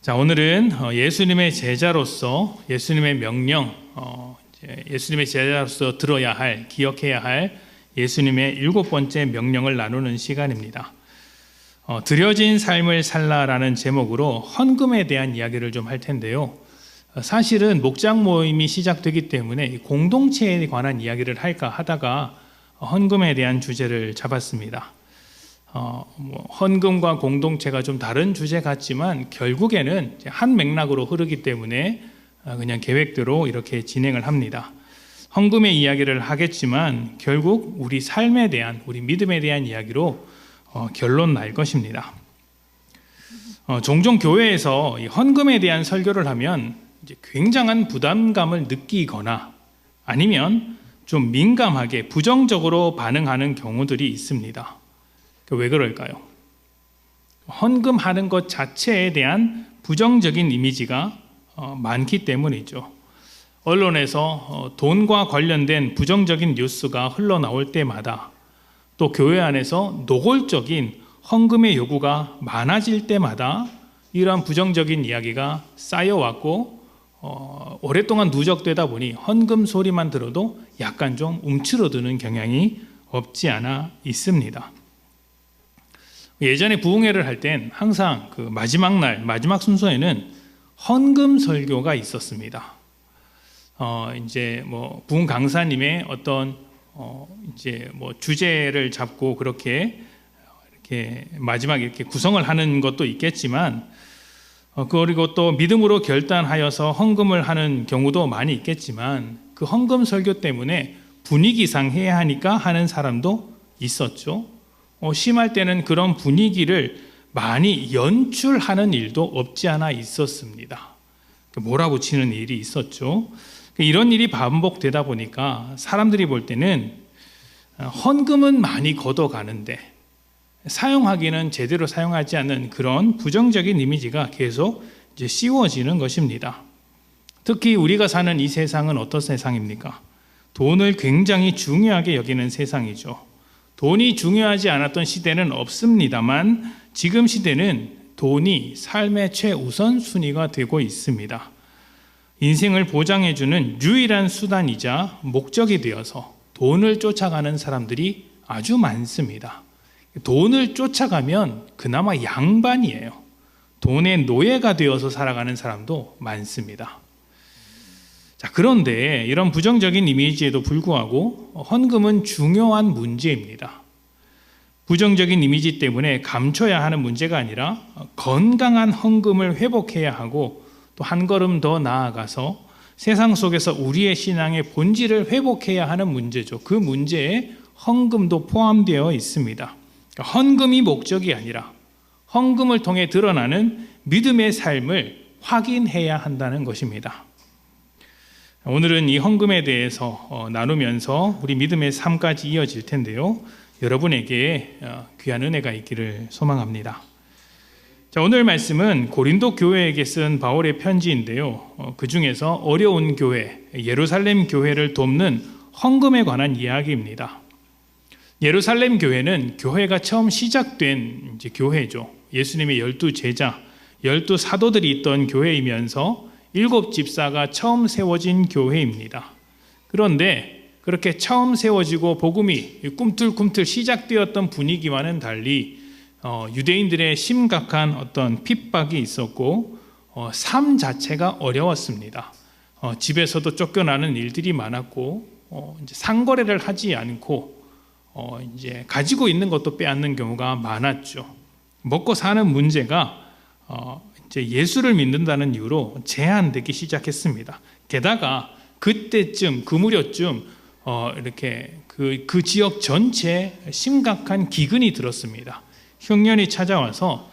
자, 오늘은 예수님의 제자로서 예수님의 명령, 예수님의 제자로서 들어야 할, 기억해야 할 예수님의 7번째 명령을 나누는 시간입니다. 드려진 삶을 살라라는 제목으로 헌금에 대한 이야기를 좀 할 텐데요. 사실은 목장 모임이 시작되기 때문에 공동체에 관한 이야기를 할까 하다가 헌금에 대한 주제를 잡았습니다. 헌금과 공동체가 좀 다른 주제 같지만 결국에는 한 맥락으로 흐르기 때문에 그냥 계획대로 이렇게 진행을 합니다. 헌금의 이야기를 하겠지만 결국 우리 삶에 대한, 우리 믿음에 대한 이야기로 결론 날 것입니다. 종종 교회에서 헌금에 대한 설교를 하면 이제 굉장한 부담감을 느끼거나 아니면 좀 민감하게 부정적으로 반응하는 경우들이 있습니다. 왜 그럴까요? 헌금하는 것 자체에 대한 부정적인 이미지가 많기 때문이죠. 언론에서 돈과 관련된 부정적인 뉴스가 흘러나올 때마다, 또 교회 안에서 노골적인 헌금의 요구가 많아질 때마다 이러한 부정적인 이야기가 쌓여왔고 오랫동안 누적되다 보니 헌금 소리만 들어도 약간 좀 움츠러드는 경향이 없지 않아 있습니다. 예전에 부흥회를 할 땐 항상 그 마지막 날, 마지막 순서에는 헌금 설교가 있었습니다. 이제 부흥 강사님의 어떤 이제 주제를 잡고 그렇게 이렇게 마지막에 이렇게 구성을 하는 것도 있겠지만, 그리고 또 믿음으로 결단하여서 헌금을 하는 경우도 많이 있겠지만, 그 헌금 설교 때문에 분위기상 해야 하니까 하는 사람도 있었죠. 심할 때는 그런 분위기를 많이 연출하는 일도 없지 않아 있었습니다. 몰아붙이는 일이 있었죠. 이런 일이 반복되다 보니까 사람들이 볼 때는 헌금은 많이 걷어가는데 사용하기는 제대로 사용하지 않는 그런 부정적인 이미지가 계속 이제 씌워지는 것입니다. 특히 우리가 사는 이 세상은 어떤 세상입니까? 돈을 굉장히 중요하게 여기는 세상이죠. 돈이 중요하지 않았던 시대는 없습니다만 지금 시대는 돈이 삶의 최우선 순위가 되고 있습니다. 인생을 보장해주는 유일한 수단이자 목적이 되어서 돈을 쫓아가는 사람들이 아주 많습니다. 돈을 쫓아가면 그나마 양반이에요. 돈의 노예가 되어서 살아가는 사람도 많습니다. 자, 그런데 이런 부정적인 이미지에도 불구하고 헌금은 중요한 문제입니다. 부정적인 이미지 때문에 감춰야 하는 문제가 아니라 건강한 헌금을 회복해야 하고 또 한 걸음 더 나아가서 세상 속에서 우리의 신앙의 본질을 회복해야 하는 문제죠. 그 문제에 헌금도 포함되어 있습니다. 그러니까 헌금이 목적이 아니라 헌금을 통해 드러나는 믿음의 삶을 확인해야 한다는 것입니다. 오늘은 이 헌금에 대해서 나누면서 우리 믿음의 삶까지 이어질 텐데요. 여러분에게 귀한 은혜가 있기를 소망합니다. 자, 오늘 말씀은 고린도 교회에게 쓴 바울의 편지인데요. 그 중에서 어려운 교회, 예루살렘 교회를 돕는 헌금에 관한 이야기입니다. 예루살렘 교회는 교회가 처음 시작된 이제 교회죠. 예수님의 12제자, 12사도들이 있던 교회이면서 7집사가 처음 세워진 교회입니다. 그런데 그렇게 처음 세워지고 복음이 꿈틀꿈틀 시작되었던 분위기와는 달리 유대인들의 심각한 어떤 핍박이 있었고 삶 자체가 어려웠습니다. 집에서도 쫓겨나는 일들이 많았고 이제 상거래를 하지 않고 이제 가지고 있는 것도 빼앗는 경우가 많았죠. 먹고 사는 문제가 이제 예수를 믿는다는 이유로 제한되기 시작했습니다. 게다가 그때쯤, 그 무렵쯤 이렇게 그 지역 전체에 심각한 기근이 들었습니다. 흉년이 찾아와서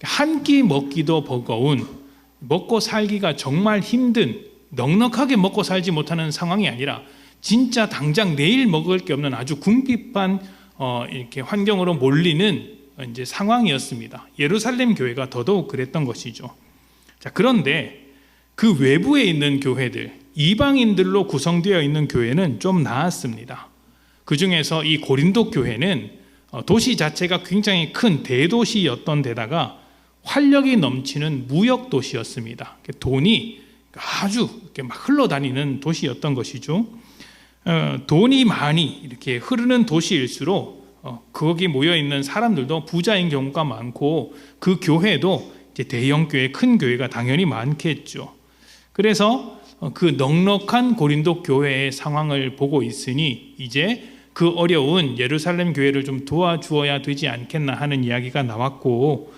한 끼 먹기도 버거운, 먹고 살기가 정말 힘든, 넉넉하게 먹고 살지 못하는 상황이 아니라 진짜 당장 내일 먹을 게 없는 아주 궁핍한 이렇게 환경으로 몰리는 이제 상황이었습니다. 예루살렘 교회가 더더욱 그랬던 것이죠. 자, 그런데 그 외부에 있는 교회들, 이방인들로 구성되어 있는 교회는 좀 나았습니다. 그 중에서 이 고린도 교회는 도시 자체가 굉장히 큰 대도시였던 데다가 활력이 넘치는 무역 도시였습니다. 돈이 아주 이렇게 막 흘러다니는 도시였던 것이죠. 돈이 많이 이렇게 흐르는 도시일수록 거기 모여 있는 사람들도 부자인 경우가 많고 그 교회도 이제 대형 교회, 큰 교회가 당연히 많겠죠. 그래서 그 넉넉한 고린도 교회의 상황을 보고 있으니 이제 그 어려운 예루살렘 교회를 좀 도와주어야 되지 않겠나 하는 이야기가 나왔고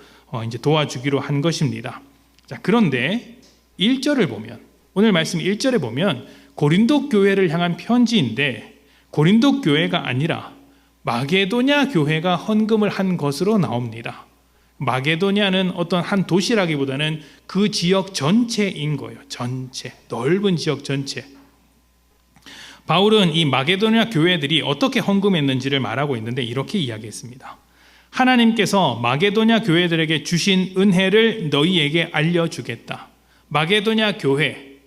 이제 도와주기로 한 것입니다. 자, 그런데 1절을 보면, 오늘 말씀 1절에 보면 고린도 교회를 향한 편지인데 고린도 교회가 아니라 마게도냐 교회가 헌금을 한 것으로 나옵니다. 마게도냐는 어떤 한 도시라기보다는 그 지역 전체인 거예요. 전체, 넓은 지역 전체. 바울은 이 마게도냐 교회들이 어떻게 헌금했는지를 말하고 있는데 이렇게 이야기했습니다. 하나님께서 마게도냐 교회들에게 주신 은혜를 너희에게 알려주겠다. 마게도냐 교회,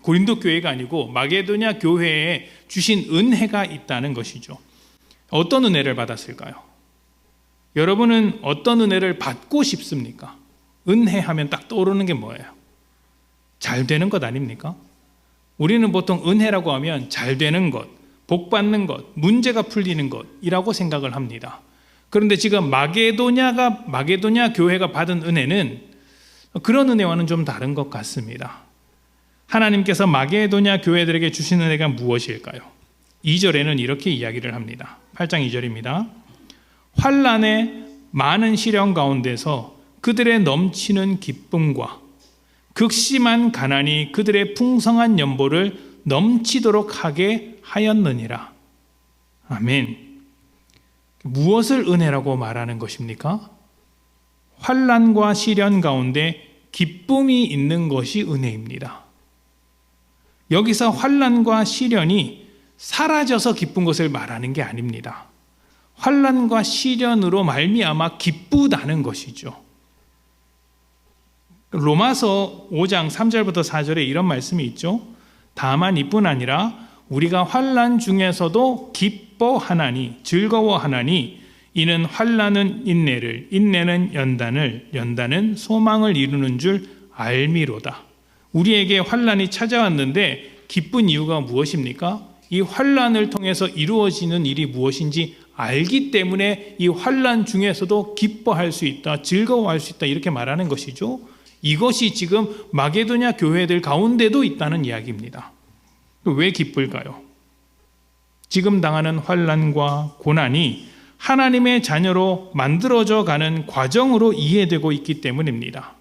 고린도 교회가 아니고 마게도냐 교회에 주신 은혜가 있다는 것이죠. 어떤 은혜를 받았을까요? 여러분은 어떤 은혜를 받고 싶습니까? 은혜하면 딱 떠오르는 게 뭐예요? 잘 되는 것 아닙니까? 우리는 보통 은혜라고 하면 잘 되는 것, 복 받는 것, 문제가 풀리는 것이라고 생각을 합니다. 그런데 지금 마게도냐 교회가 받은 은혜는 그런 은혜와는 좀 다른 것 같습니다. 하나님께서 마게도냐 교회들에게 주신 은혜가 무엇일까요? 2절에는 이렇게 이야기를 합니다. 8장 2절입니다. 환난의 많은 시련 가운데서 그들의 넘치는 기쁨과 극심한 가난이 그들의 풍성한 연보를 넘치도록 하게 하였느니라. 아멘. 무엇을 은혜라고 말하는 것입니까? 환난과 시련 가운데 기쁨이 있는 것이 은혜입니다. 여기서 환난과 시련이 사라져서 기쁜 것을 말하는 게 아닙니다. 환난과 시련으로 말미암아 기쁘다는 것이죠. 로마서 5장 3절부터 4절에 이런 말씀이 있죠. 다만 이뿐 아니라 우리가 환난 중에서도 기뻐하나니 즐거워하나니 이는 환난은 인내를, 인내는 연단을, 연단은 소망을 이루는 줄 알미로다. 우리에게 환난이 찾아왔는데 기쁜 이유가 무엇입니까? 이 환난을 통해서 이루어지는 일이 무엇인지 알기 때문에 이 환난 중에서도 기뻐할 수 있다, 즐거워할 수 있다 이렇게 말하는 것이죠. 이것이 지금 마게도냐 교회들 가운데도 있다는 이야기입니다. 왜 기쁠까요? 지금 당하는 환난과 고난이 하나님의 자녀로 만들어져 가는 과정으로 이해되고 있기 때문입니다.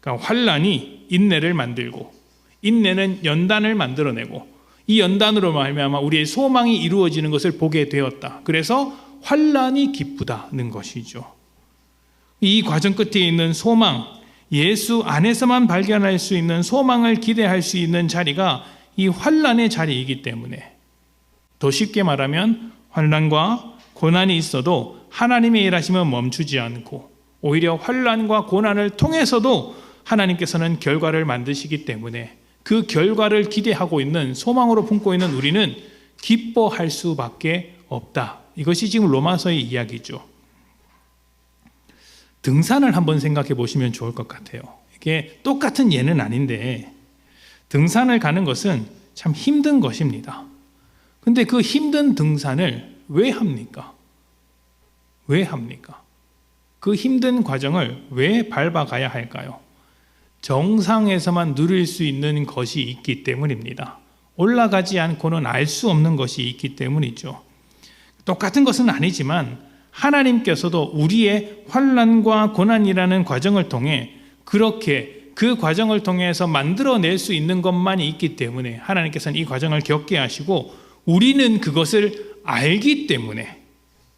그러니까 환난이 인내를 만들고 인내는 연단을 만들어내고 이 연단으로 말미암아 우리의 소망이 이루어지는 것을 보게 되었다. 그래서 환난이 기쁘다는 것이죠. 이 과정 끝에 있는 소망, 예수 안에서만 발견할 수 있는 소망을 기대할 수 있는 자리가 이 환난의 자리이기 때문에 더 쉽게 말하면 환난과 고난이 있어도 하나님의 일하심은 멈추지 않고 오히려 환난과 고난을 통해서도 하나님께서는 결과를 만드시기 때문에 그 결과를 기대하고 있는 소망으로 품고 있는 우리는 기뻐할 수밖에 없다. 이것이 지금 로마서의 이야기죠. 등산을 한번 생각해 보시면 좋을 것 같아요. 이게 똑같은 예는 아닌데 등산을 가는 것은 참 힘든 것입니다. 근데 그 힘든 등산을 왜 합니까? 왜 합니까? 그 힘든 과정을 왜 밟아가야 할까요? 정상에서만 누릴 수 있는 것이 있기 때문입니다. 올라가지 않고는 알 수 없는 것이 있기 때문이죠. 똑같은 것은 아니지만 하나님께서도 우리의 환난과 고난이라는 과정을 통해 그렇게 그 과정을 통해서 만들어낼 수 있는 것만이 있기 때문에 하나님께서는 이 과정을 겪게 하시고 우리는 그것을 알기 때문에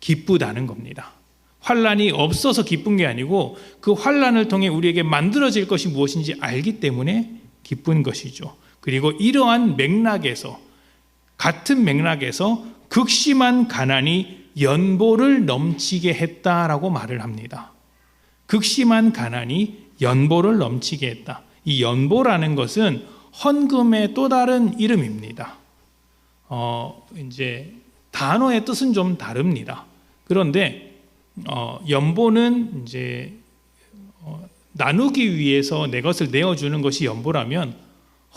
기쁘다는 겁니다. 환난이 없어서 기쁜 게 아니고 그 환난을 통해 우리에게 만들어질 것이 무엇인지 알기 때문에 기쁜 것이죠. 그리고 이러한 맥락에서 같은 맥락에서 극심한 가난이 연보를 넘치게 했다라고 말을 합니다. 극심한 가난이 연보를 넘치게 했다. 이 연보라는 것은 헌금의 또 다른 이름입니다. 이제 단어의 뜻은 좀 다릅니다. 그런데 연보는 이제 나누기 위해서 내 것을 내어주는 것이 연보라면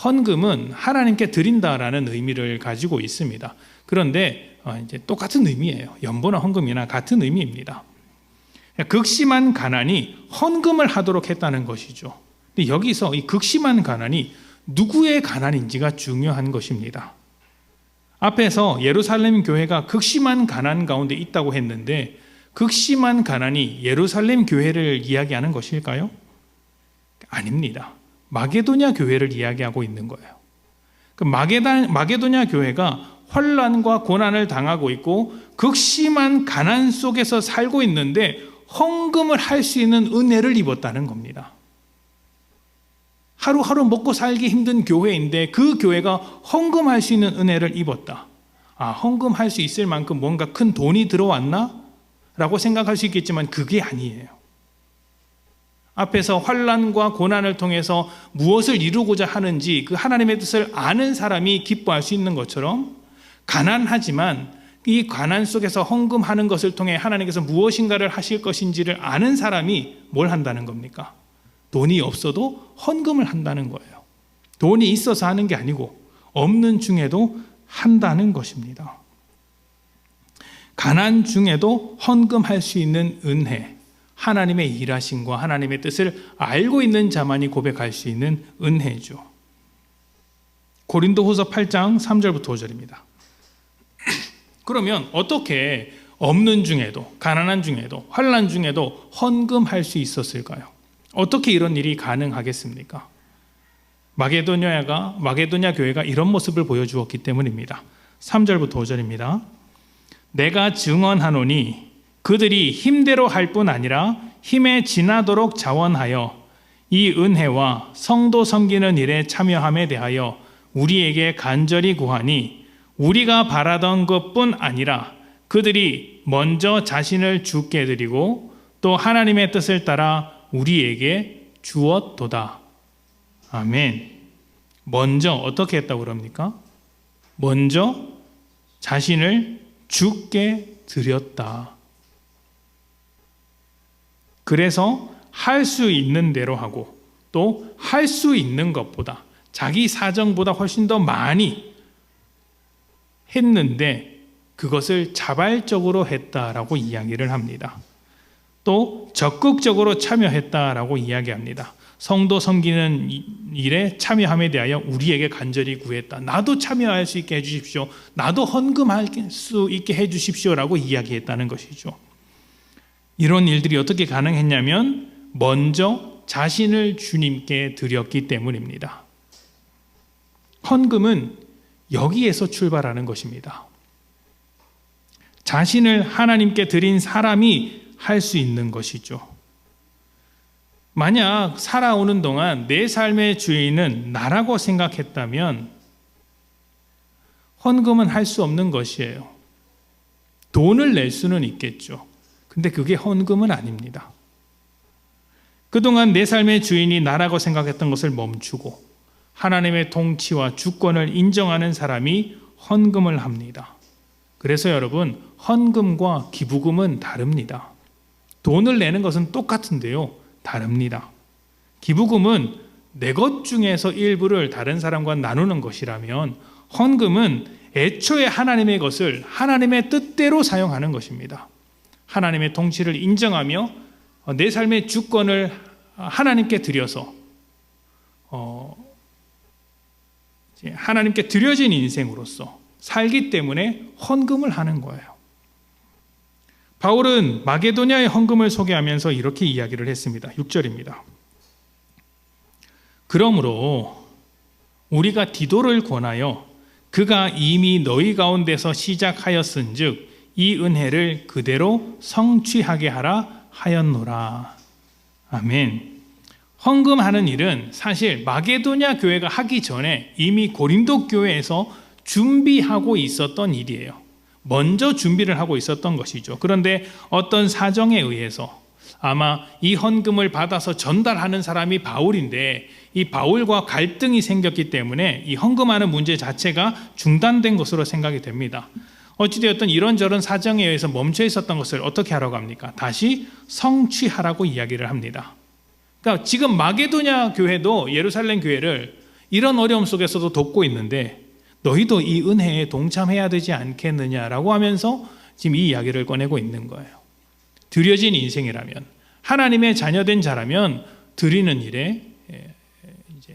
헌금은 하나님께 드린다라는 의미를 가지고 있습니다. 그런데 이제 똑같은 의미예요. 연보나 헌금이나 같은 의미입니다. 극심한 가난이 헌금을 하도록 했다는 것이죠. 근데 여기서 이 극심한 가난이 누구의 가난인지가 중요한 것입니다. 앞에서 예루살렘 교회가 극심한 가난 가운데 있다고 했는데 극심한 가난이 예루살렘 교회를 이야기하는 것일까요? 아닙니다. 마게도냐 교회를 이야기하고 있는 거예요. 그 마게도냐 교회가 환난과 고난을 당하고 있고 극심한 가난 속에서 살고 있는데 헌금을 할 수 있는 은혜를 입었다는 겁니다. 하루하루 먹고 살기 힘든 교회인데 그 교회가 헌금할 수 있는 은혜를 입었다. 헌금할 수 있을 만큼 뭔가 큰 돈이 들어왔나? 라고 생각할 수 있겠지만 그게 아니에요. 앞에서 환난과 고난을 통해서 무엇을 이루고자 하는지 그 하나님의 뜻을 아는 사람이 기뻐할 수 있는 것처럼 가난하지만 이 가난 속에서 헌금하는 것을 통해 하나님께서 무엇인가를 하실 것인지를 아는 사람이 뭘 한다는 겁니까? 돈이 없어도 헌금을 한다는 거예요. 돈이 있어서 하는 게 아니고 없는 중에도 한다는 것입니다. 가난 중에도 헌금할 수 있는 은혜, 하나님의 일하심과 하나님의 뜻을 알고 있는 자만이 고백할 수 있는 은혜죠. 고린도후서 8장 3절부터 5절입니다. 그러면 어떻게 없는 중에도 가난한 중에도 환난 중에도 헌금할 수 있었을까요? 어떻게 이런 일이 가능하겠습니까? 마게도냐 교회가 이런 모습을 보여주었기 때문입니다. 3절부터 5절입니다. 내가 증언하노니 그들이 힘대로 할 뿐 아니라 힘에 지나도록 자원하여 이 은혜와 성도 섬기는 일에 참여함에 대하여 우리에게 간절히 구하니 우리가 바라던 것뿐 아니라 그들이 먼저 자신을 주께 드리고 또 하나님의 뜻을 따라 우리에게 주었도다. 아멘. 먼저 어떻게 했다고 그럽니까? 먼저 자신을 주께 드렸다. 그래서 할 수 있는 대로 하고 또 할 수 있는 것보다 자기 사정보다 훨씬 더 많이 했는데 그것을 자발적으로 했다라고 이야기를 합니다. 또 적극적으로 참여했다라고 이야기합니다. 성도 섬기는 일에 참여함에 대하여 우리에게 간절히 구했다. 나도 참여할 수 있게 해주십시오. 나도 헌금할 수 있게 해주십시오라고 이야기했다는 것이죠. 이런 일들이 어떻게 가능했냐면 먼저 자신을 주님께 드렸기 때문입니다. 헌금은 여기에서 출발하는 것입니다. 자신을 하나님께 드린 사람이 할 수 있는 것이죠. 만약 살아오는 동안 내 삶의 주인은 나라고 생각했다면 헌금은 할 수 없는 것이에요. 돈을 낼 수는 있겠죠. 근데 그게 헌금은 아닙니다. 그동안 내 삶의 주인이 나라고 생각했던 것을 멈추고 하나님의 통치와 주권을 인정하는 사람이 헌금을 합니다. 그래서 여러분, 헌금과 기부금은 다릅니다. 돈을 내는 것은 똑같은데요, 다릅니다. 기부금은 내 것 중에서 일부를 다른 사람과 나누는 것이라면 헌금은 애초에 하나님의 것을 하나님의 뜻대로 사용하는 것입니다. 하나님의 통치를 인정하며 내 삶의 주권을 하나님께 드려서 하나님께 드려진 인생으로서 살기 때문에 헌금을 하는 거예요. 바울은 마게도냐의 헌금을 소개하면서 이렇게 이야기를 했습니다. 6절입니다. 그러므로 우리가 디도를 권하여 그가 이미 너희 가운데서 시작하였은즉 이 은혜를 그대로 성취하게 하라 하였노라. 아멘. 헌금하는 일은 사실 마게도냐 교회가 하기 전에 이미 고린도 교회에서 준비하고 있었던 일이에요. 먼저 준비를 하고 있었던 것이죠. 그런데 어떤 사정에 의해서 아마 이 헌금을 받아서 전달하는 사람이 바울인데 이 바울과 갈등이 생겼기 때문에 이 헌금하는 문제 자체가 중단된 것으로 생각이 됩니다. 어찌되었든 이런저런 사정에 의해서 멈춰 있었던 것을 어떻게 하라고 합니까? 다시 성취하라고 이야기를 합니다. 그러니까 지금 마게도냐 교회도 예루살렘 교회를 이런 어려움 속에서도 돕고 있는데 너희도 이 은혜에 동참해야 되지 않겠느냐라고 하면서 지금 이 이야기를 꺼내고 있는 거예요. 드려진 인생이라면, 하나님의 자녀된 자라면 드리는 일에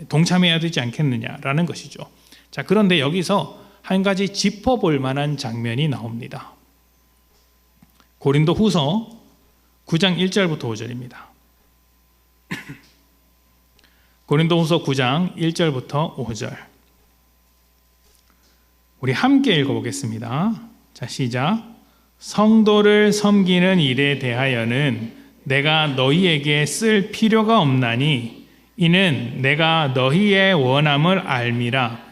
동참해야 되지 않겠느냐라는 것이죠. 자, 그런데 여기서 한 가지 짚어볼 만한 장면이 나옵니다. 고린도 후서 9장 1절부터 5절입니다. 고린도 후서 9장 1절부터 5절. 우리 함께 읽어보겠습니다. 자, 시작. 성도를 섬기는 일에 대하여는 내가 너희에게 쓸 필요가 없나니 이는 내가 너희의 원함을 알미라.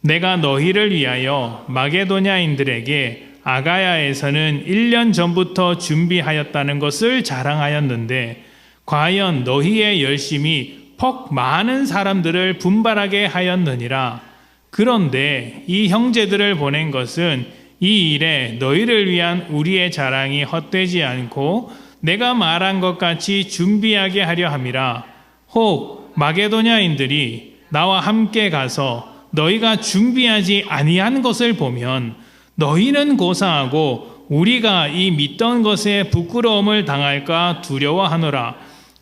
내가 너희를 위하여 마게도냐인들에게 아가야에서는 1년 전부터 준비하였다는 것을 자랑하였는데 과연 너희의 열심이 퍽 많은 사람들을 분발하게 하였느니라. 그런데 이 형제들을 보낸 것은 이 일에 너희를 위한 우리의 자랑이 헛되지 않고 내가 말한 것 같이 준비하게 하려 함이라. 혹 마게도냐인들이 나와 함께 가서 너희가 준비하지 아니한 것을 보면 너희는 고사하고 우리가 이 믿던 것에 부끄러움을 당할까 두려워하노라.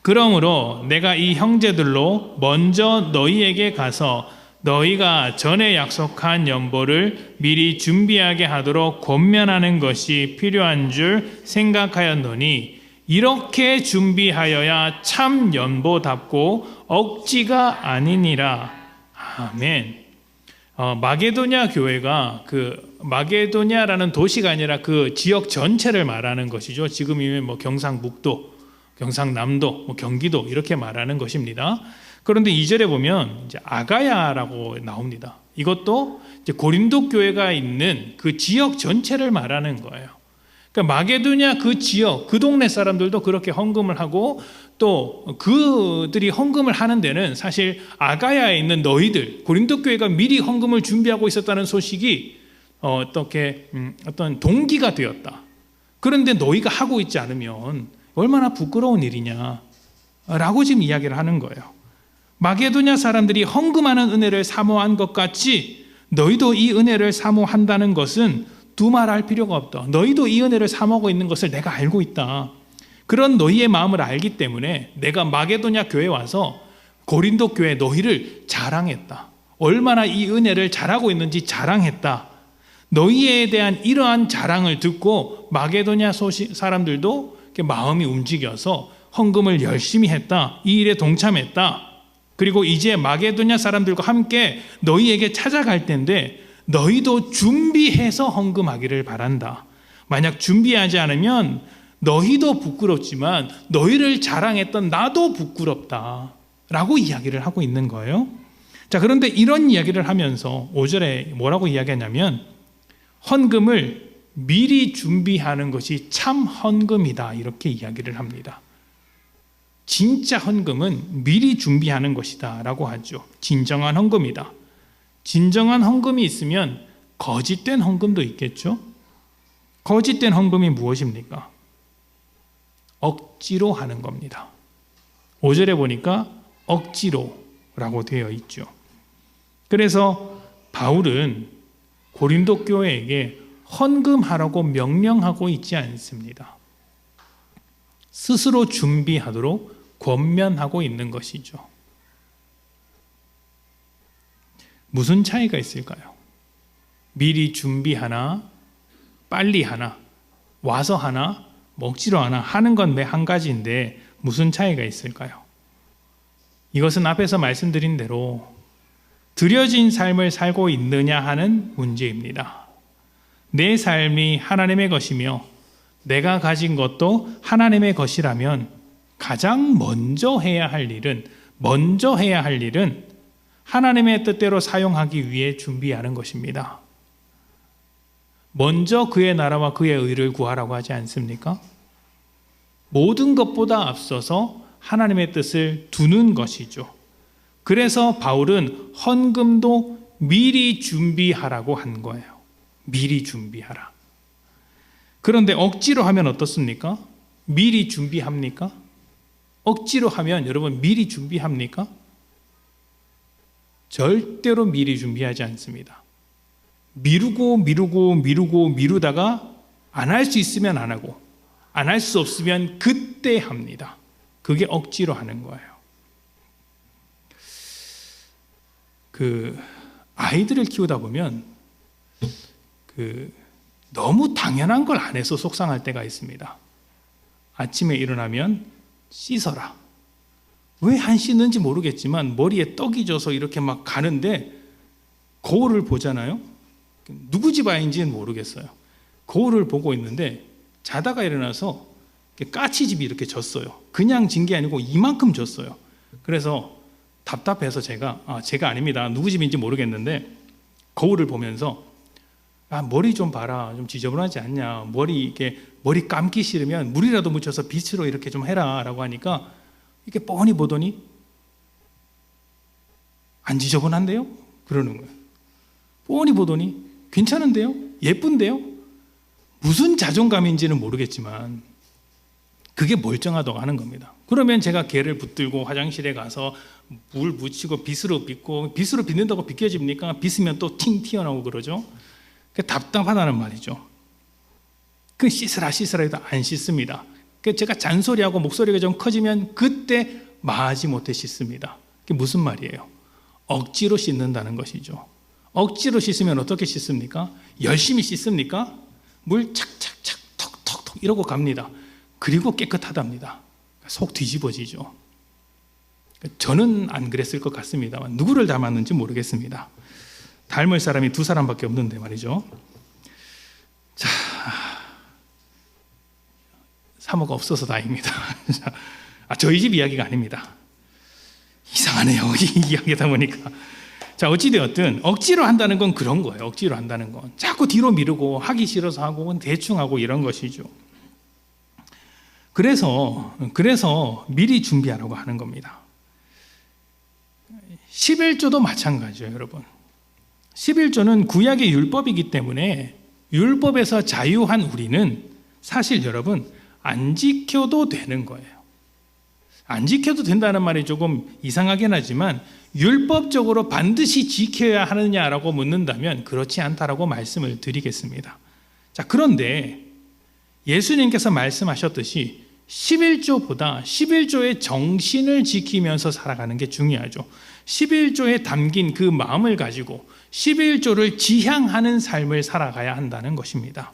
그러므로 내가 이 형제들로 먼저 너희에게 가서 너희가 전에 약속한 연보를 미리 준비하게 하도록 권면하는 것이 필요한 줄 생각하였노니 이렇게 준비하여야 참 연보답고 억지가 아니니라. 아멘. 마게도냐 교회가 마게도냐라는 도시가 아니라 그 지역 전체를 말하는 것이죠. 지금이면 경상북도, 경상남도, 경기도 이렇게 말하는 것입니다. 그런데 2절에 보면 이제 아가야라고 나옵니다. 이것도 이제 고린도 교회가 있는 그 지역 전체를 말하는 거예요. 그러니까 마게도냐 그 지역, 그 동네 사람들도 그렇게 헌금을 하고 또 그들이 헌금을 하는 데는 사실 아가야에 있는 너희들, 고린도 교회가 미리 헌금을 준비하고 있었다는 소식이 어떤 동기가 되었다. 그런데 너희가 하고 있지 않으면 얼마나 부끄러운 일이냐라고 지금 이야기를 하는 거예요. 마게도냐 사람들이 헌금하는 은혜를 사모한 것 같이 너희도 이 은혜를 사모한다는 것은 두말할 필요가 없다. 너희도 이 은혜를 사모하고 있는 것을 내가 알고 있다. 그런 너희의 마음을 알기 때문에 내가 마게도냐 교회에 와서 고린도 교회 너희를 자랑했다. 얼마나 이 은혜를 잘하고 있는지 자랑했다. 너희에 대한 이러한 자랑을 듣고 마게도냐 사람들도 마음이 움직여서 헌금을 열심히 했다. 이 일에 동참했다. 그리고 이제 마게도냐 사람들과 함께 너희에게 찾아갈 텐데 너희도 준비해서 헌금하기를 바란다. 만약 준비하지 않으면 너희도 부끄럽지만 너희를 자랑했던 나도 부끄럽다 라고 이야기를 하고 있는 거예요. 자, 그런데 이런 이야기를 하면서 5절에 뭐라고 이야기하냐면 헌금을 미리 준비하는 것이 참 헌금이다 이렇게 이야기를 합니다. 진짜 헌금은 미리 준비하는 것이다 라고 하죠. 진정한 헌금이다. 진정한 헌금이 있으면 거짓된 헌금도 있겠죠. 거짓된 헌금이 무엇입니까? 억지로 하는 겁니다. 5절에 보니까 억지로라고 되어 있죠. 그래서 바울은 고린도 교회에게 헌금하라고 명령하고 있지 않습니다. 스스로 준비하도록 권면하고 있는 것이죠. 무슨 차이가 있을까요? 미리 준비하나, 빨리 하나, 와서 하나, 억지로 하나 하는 건 매 한 가지인데 무슨 차이가 있을까요? 이것은 앞에서 말씀드린 대로 드려진 삶을 살고 있느냐 하는 문제입니다. 내 삶이 하나님의 것이며 내가 가진 것도 하나님의 것이라면 가장 먼저 해야 할 일은 하나님의 뜻대로 사용하기 위해 준비하는 것입니다. 먼저 그의 나라와 그의 의를 구하라고 하지 않습니까? 모든 것보다 앞서서 하나님의 뜻을 두는 것이죠. 그래서 바울은 헌금도 미리 준비하라고 한 거예요. 미리 준비하라. 그런데 억지로 하면 어떻습니까? 미리 준비합니까? 억지로 하면 여러분 미리 준비합니까? 절대로 미리 준비하지 않습니다. 미루다가 안 할 수 있으면 안 하고 안 할 수 없으면 그때 합니다. 그게 억지로 하는 거예요. 아이들을 키우다 보면 너무 당연한 걸 안 해서 속상할 때가 있습니다. 아침에 일어나면 씻어라. 왜 안 씻는지 모르겠지만 머리에 떡이 져서 이렇게 막 가는데 거울을 보잖아요. 누구 집 아이인지는 모르겠어요. 거울을 보고 있는데 자다가 일어나서 까치집이 이렇게 졌어요. 그냥 진 게 아니고 이만큼 졌어요. 그래서 답답해서 제가 아닙니다. 누구 집인지 모르겠는데 거울을 보면서 머리 좀 봐라. 좀 지저분하지 않냐. 머리 감기 싫으면 물이라도 묻혀서 빛으로 이렇게 좀 해라 라고 하니까 이렇게 뻔히 보더니 안 지저분한데요? 그러는 거예요. 뻔히 보더니 괜찮은데요? 예쁜데요? 무슨 자존감인지는 모르겠지만 그게 멀쩡하다고 하는 겁니다. 그러면 제가 걔를 붙들고 화장실에 가서 물 묻히고 빗으로 빗고, 빗으로 빗는다고 비껴집니까? 빗으면 또 팅 튀어나오고 그러죠. 답답하다는 말이죠. 씻으라 해도 안 씻습니다. 제가 잔소리하고 목소리가 좀 커지면 그때 마지 못해 씻습니다. 그게 무슨 말이에요? 억지로 씻는다는 것이죠. 억지로 씻으면 어떻게 씻습니까? 열심히 씻습니까? 물 착착착 톡톡톡 이러고 갑니다. 그리고 깨끗하답니다. 속 뒤집어지죠. 저는 안 그랬을 것 같습니다만 누구를 닮았는지 모르겠습니다. 닮을 사람이 2사람밖에 없는데 말이죠. 자, 사모가 없어서 다행입니다. 저희 집 이야기가 아닙니다. 이상하네요. 이 이야기다 보니까. 자, 어찌되었든 억지로 한다는 건 그런 거예요. 억지로 한다는 건 자꾸 뒤로 미루고 하기 싫어서 하고 대충 하고 이런 것이죠. 그래서 미리 준비하라고 하는 겁니다. 11조도 마찬가지예요, 여러분. 11조는 구약의 율법이기 때문에 율법에서 자유한 우리는 사실 여러분 안 지켜도 되는 거예요. 안 지켜도 된다는 말이 조금 이상하긴 하지만 율법적으로 반드시 지켜야 하느냐라고 묻는다면 그렇지 않다라고 말씀을 드리겠습니다. 자, 그런데 예수님께서 말씀하셨듯이 11조보다 11조의 정신을 지키면서 살아가는 게 중요하죠. 11조에 담긴 그 마음을 가지고 11조를 지향하는 삶을 살아가야 한다는 것입니다.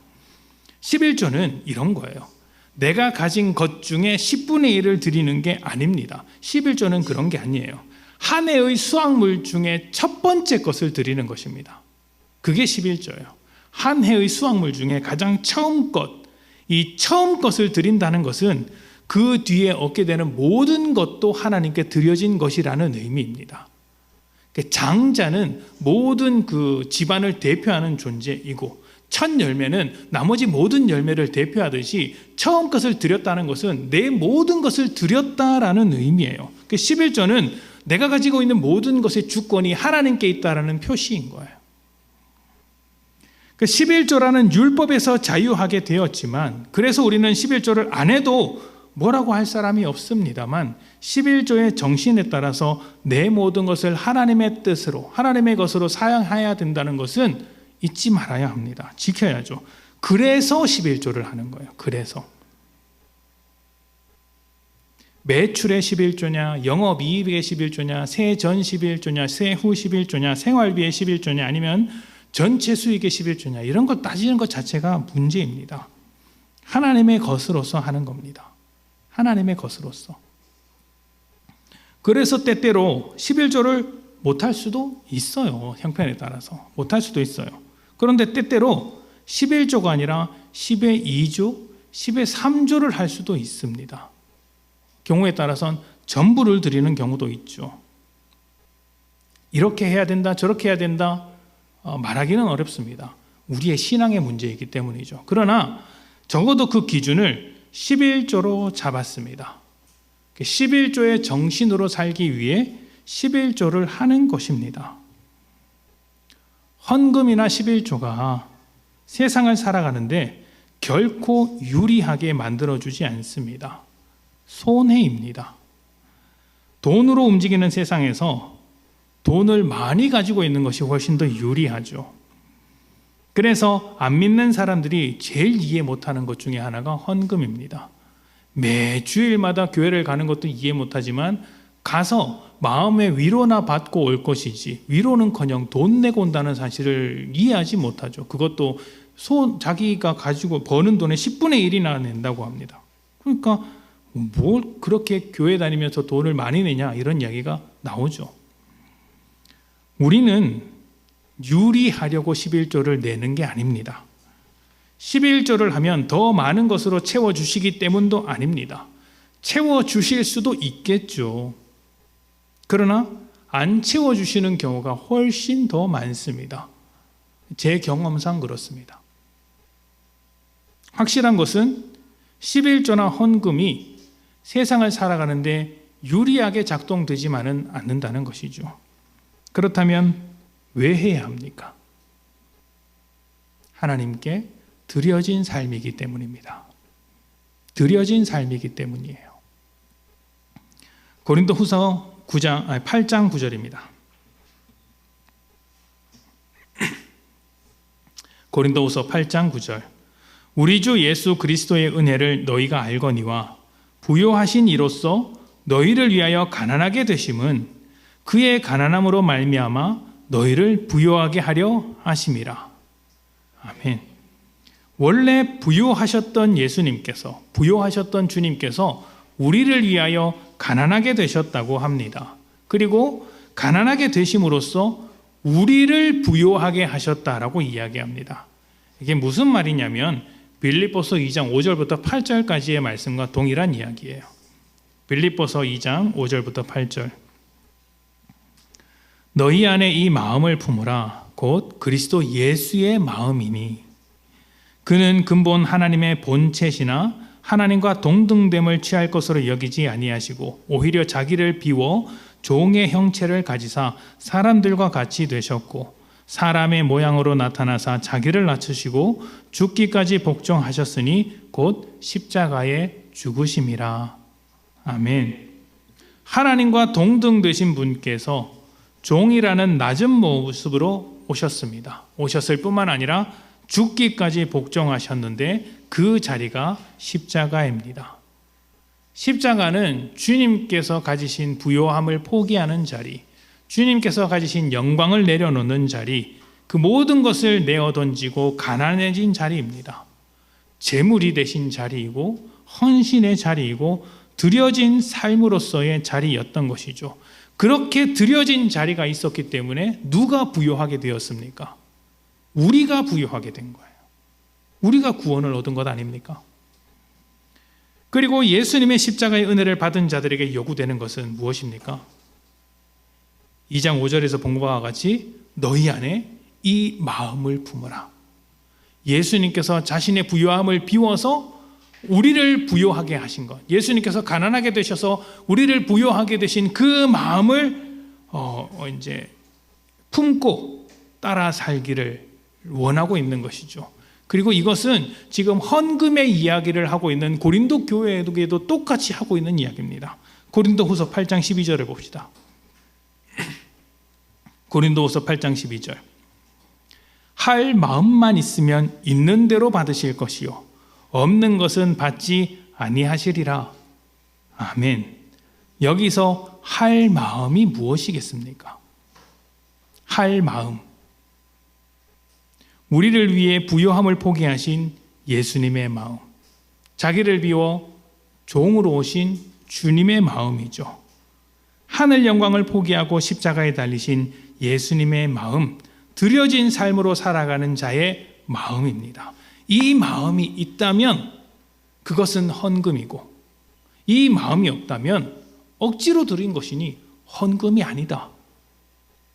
11조는 이런 거예요. 내가 가진 것 중에 10분의 1을 드리는 게 아닙니다. 11조는 그런 게 아니에요. 한 해의 수확물 중에 첫 번째 것을 드리는 것입니다. 그게 11조예요. 한 해의 수확물 중에 가장 처음 것, 이 처음 것을 드린다는 것은 그 뒤에 얻게 되는 모든 것도 하나님께 드려진 것이라는 의미입니다. 장자는 모든 그 집안을 대표하는 존재이고 첫 열매는 나머지 모든 열매를 대표하듯이 처음 것을 드렸다는 것은 내 모든 것을 드렸다라는 의미예요. 11조는 내가 가지고 있는 모든 것의 주권이 하나님께 있다라는 표시인 거예요. 11조라는 율법에서 자유하게 되었지만 그래서 우리는 11조를 안 해도 뭐라고 할 사람이 없습니다만 11조의 정신에 따라서 내 모든 것을 하나님의 뜻으로 하나님의 것으로 사용해야 된다는 것은 잊지 말아야 합니다. 지켜야죠. 그래서 11조를 하는 거예요. 그래서 매출의 11조냐, 영업이익의 11조냐, 세전 11조냐, 세후 11조냐, 생활비의 11조냐, 아니면 전체 수익의 11조냐, 이런 것 따지는 것 자체가 문제입니다. 하나님의 것으로서 하는 겁니다. 하나님의 것으로서. 그래서 때때로 11조를 못할 수도 있어요. 형편에 따라서 못할 수도 있어요. 그런데 때때로 11조가 아니라 10의 2조, 10의 3조를 할 수도 있습니다. 경우에 따라서는 전부를 드리는 경우도 있죠. 이렇게 해야 된다, 저렇게 해야 된다 말하기는 어렵습니다. 우리의 신앙의 문제이기 때문이죠. 그러나 적어도 그 기준을 11조로 잡았습니다. 11조의 정신으로 살기 위해 11조를 하는 것입니다. 헌금이나 11조가 세상을 살아가는데 결코 유리하게 만들어주지 않습니다. 손해입니다. 돈으로 움직이는 세상에서 돈을 많이 가지고 있는 것이 훨씬 더 유리하죠. 그래서 안 믿는 사람들이 제일 이해 못하는 것 중에 하나가 헌금입니다. 매 주일마다 교회를 가는 것도 이해 못하지만 가서 마음의 위로나 받고 올 것이지 위로는커녕 돈 내고 온다는 사실을 이해하지 못하죠. 그것도 자기가 가지고 버는 돈의 10분의 1이나 낸다고 합니다. 그러니까 뭘 그렇게 교회 다니면서 돈을 많이 내냐 이런 이야기가 나오죠. 우리는 유리하려고 11조를 내는 게 아닙니다. 11조를 하면 더 많은 것으로 채워주시기 때문도 아닙니다. 채워주실 수도 있겠죠. 그러나 안 채워주시는 경우가 훨씬 더 많습니다. 제 경험상 그렇습니다. 확실한 것은 11조나 헌금이 세상을 살아가는데 유리하게 작동되지만은 않는다는 것이죠. 그렇다면 왜 해야 합니까? 하나님께 드려진 삶이기 때문입니다. 드려진 삶이기 때문이에요. 고린도후서 8장 9절입니다. 고린도후서 8장 9절. 우리 주 예수 그리스도의 은혜를 너희가 알거니와 부요하신 이로써 너희를 위하여 가난하게 되심은 그의 가난함으로 말미암아 너희를 부요하게 하려 하심이라. 아멘. 원래 부요하셨던 예수님께서, 부요하셨던 주님께서 우리를 위하여 가난하게 되셨다고 합니다. 그리고 가난하게 되심으로써 우리를 부요하게 하셨다라고 이야기합니다. 이게 무슨 말이냐면 빌립보서 2장 5절부터 8절까지의 말씀과 동일한 이야기예요. 빌립보서 2장 5절부터 8절. 너희 안에 이 마음을 품으라. 곧 그리스도 예수의 마음이니 그는 근본 하나님의 본체시나 하나님과 동등됨을 취할 것으로 여기지 아니하시고 오히려 자기를 비워 종의 형체를 가지사 사람들과 같이 되셨고 사람의 모양으로 나타나사 자기를 낮추시고 죽기까지 복종하셨으니 곧 십자가에 죽으심이라. 아멘. 하나님과 동등되신 분께서 종이라는 낮은 모습으로 오셨습니다. 오셨을 뿐만 아니라 죽기까지 복종하셨는데 그 자리가 십자가입니다. 십자가는 주님께서 가지신 부요함을 포기하는 자리, 주님께서 가지신 영광을 내려놓는 자리, 그 모든 것을 내어 던지고 가난해진 자리입니다. 제물이 되신 자리이고 헌신의 자리이고 드려진 삶으로서의 자리였던 것이죠. 그렇게 드려진 자리가 있었기 때문에 누가 부요하게 되었습니까? 우리가 부요하게 된 거예요. 우리가 구원을 얻은 것 아닙니까? 그리고 예수님의 십자가의 은혜를 받은 자들에게 요구되는 것은 무엇입니까? 2장 5절에서 본 것과 같이 너희 안에 이 마음을 품으라. 예수님께서 자신의 부요함을 비워서 우리를 부요하게 하신 것, 예수님께서 가난하게 되셔서 우리를 부요하게 되신 그 마음을 이제 품고 따라 살기를 원하고 있는 것이죠. 그리고 이것은 지금 헌금의 이야기를 하고 있는 고린도 교회에도 똑같이 하고 있는 이야기입니다. 고린도후서 8장 12절을 봅시다. 고린도후서 8장 12절. 할 마음만 있으면 있는 대로 받으실 것이요 없는 것은 받지 아니하시리라. 아멘. 여기서 할 마음이 무엇이겠습니까? 할 마음. 우리를 위해 부요함을 포기하신 예수님의 마음, 자기를 비워 종으로 오신 주님의 마음이죠. 하늘 영광을 포기하고 십자가에 달리신 예수님의 마음, 드려진 삶으로 살아가는 자의 마음입니다. 이 마음이 있다면 그것은 헌금이고, 이 마음이 없다면 억지로 드린 것이니 헌금이 아니다.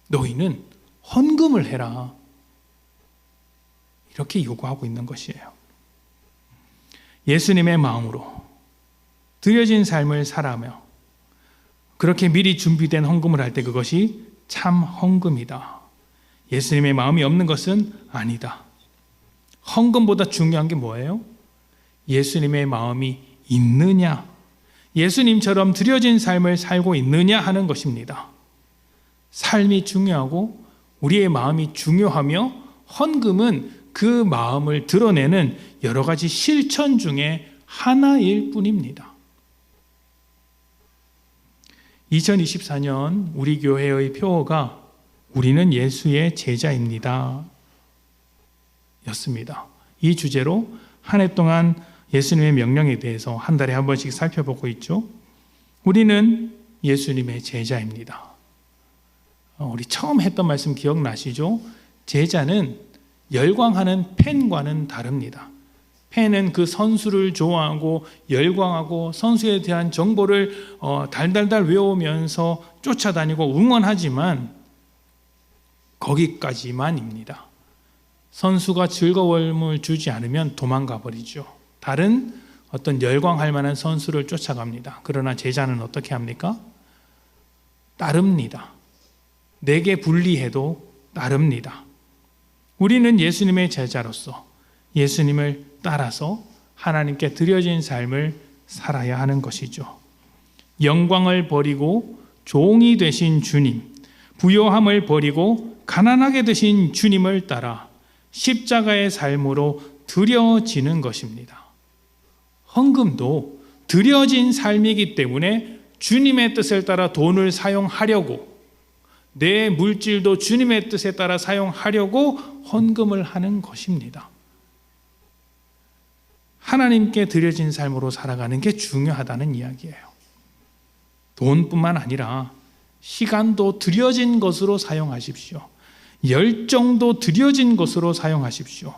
너희는 헌금을 해라. 이렇게 요구하고 있는 것이에요. 예수님의 마음으로 드려진 삶을 살아가며 그렇게 미리 준비된 헌금을 할 때 그것이 참 헌금이다. 예수님의 마음이 없는 것은 아니다. 헌금보다 중요한 게 뭐예요? 예수님의 마음이 있느냐, 예수님처럼 드려진 삶을 살고 있느냐 하는 것입니다. 삶이 중요하고 우리의 마음이 중요하며 헌금은 그 마음을 드러내는 여러 가지 실천 중에 하나일 뿐입니다. 2024년 우리 교회의 표어가 우리는 예수의 제자입니다 였습니다. 이 주제로 한 해 동안 예수님의 명령에 대해서 한 달에 한 번씩 살펴보고 있죠. 우리는 예수님의 제자입니다. 우리 처음 했던 말씀 기억나시죠? 제자는 열광하는 팬과는 다릅니다. 팬은 그 선수를 좋아하고 열광하고 선수에 대한 정보를 달달달 외우면서 쫓아다니고 응원하지만 거기까지만입니다. 선수가 즐거움을 주지 않으면 도망가 버리죠. 다른 어떤 열광할 만한 선수를 쫓아갑니다. 그러나 제자는 어떻게 합니까? 따릅니다. 내게 불리해도 따릅니다. 우리는 예수님의 제자로서 예수님을 따라서 하나님께 드려진 삶을 살아야 하는 것이죠. 영광을 버리고 종이 되신 주님, 부요함을 버리고 가난하게 되신 주님을 따라 십자가의 삶으로 드려지는 것입니다. 헌금도 드려진 삶이기 때문에 주님의 뜻을 따라 돈을 사용하려고, 내 물질도 주님의 뜻에 따라 사용하려고 헌금을 하는 것입니다. 하나님께 드려진 삶으로 살아가는 게 중요하다는 이야기예요. 돈뿐만 아니라 시간도 드려진 것으로 사용하십시오. 열정도 드려진 것으로 사용하십시오.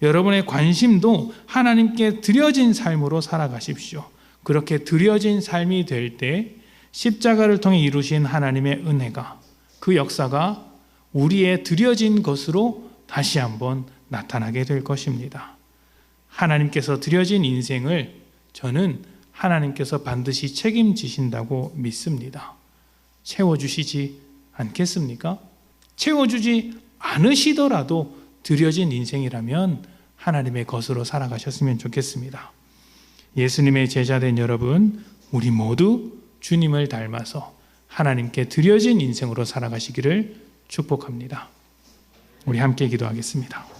여러분의 관심도 하나님께 드려진 삶으로 살아가십시오. 그렇게 드려진 삶이 될 때 십자가를 통해 이루신 하나님의 은혜가, 그 역사가 우리의 드려진 것으로 다시 한번 나타나게 될 것입니다. 하나님께서 드려진 인생을 저는 하나님께서 반드시 책임지신다고 믿습니다. 채워주시지 않겠습니까? 채워주지 않으시더라도 드려진 인생이라면 하나님의 것으로 살아가셨으면 좋겠습니다. 예수님의 제자된 여러분, 우리 모두 주님을 닮아서 하나님께 드려진 인생으로 살아가시기를 축복합니다. 우리 함께 기도하겠습니다.